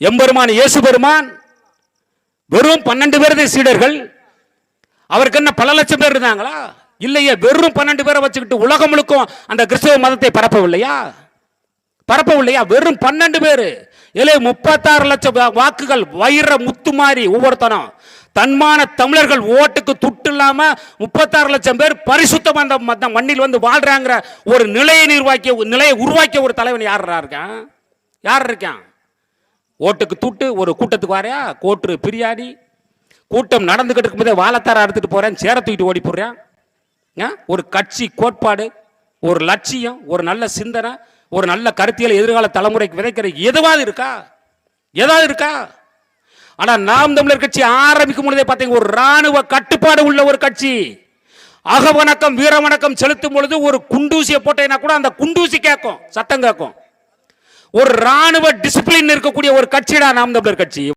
எம்பெருமான் இயேசு பெருமான் வெறும் 12 பேர் சீடர்கள். அவருக்கு என்ன பல லட்சம் பேர் இருந்தாங்களா? இல்லையே, வெறும் 12 பேரை வச்சுக்கிட்டு உலகம் முழுக்கும் அந்த கிறிஸ்தவ மதத்தை பரப்பவில்லையா? வெறும் 12 பேர். 36 லட்சம் வாக்குகள் வைர முத்து மாதிரி ஒவ்வொருத்தனும் தன்மான தமிழர்கள் ஓட்டுக்கு துட்டு இல்லாம 36 லட்சம் பேர் பரிசுத்தம் அந்த மண்ணில் வந்து வாழ்றாங்கிற ஒரு நிலையை உருவாக்கிய ஒரு தலைவன் யார் இருக்கான்? ஓட்டுக்கு துட்டு ஒரு கூட்டத்துக்கு வாரியா கோட்டு பிரியாணி கூட்டம் நடந்துகிட்டு இருக்கும்போதே வாழத்தார அறுத்துட்டு போறேன், சேர தூக்கிட்டு ஓடி போடுறேன். ஒரு கட்சி கோட்பாடு, ஒரு லட்சியம், ஒரு நல்ல சிந்தனை, ஒரு நல்ல கருத்தியல் எதிர்கால தலைமுறைக்கு விதைக்கிற ஏதாவது இருக்கா? ஆனா நாம் தமிழர் கட்சி ஆரம்பிக்கும் பொழுதே பார்த்தீங்க, ஒரு ராணுவ கட்டுப்பாடு உள்ள ஒரு கட்சி. அகவணக்கம் வீரவணக்கம் செலுத்தும் பொழுது ஒரு குண்டூசியை போட்டேன்னா கூட அந்த குண்டூசி கேட்கும், சத்தம் கேட்கும். ஒரு ராணுவ டிசிப்ளின் இருக்கக்கூடிய ஒரு கட்சிடா நாம் தமிழர் கட்சி.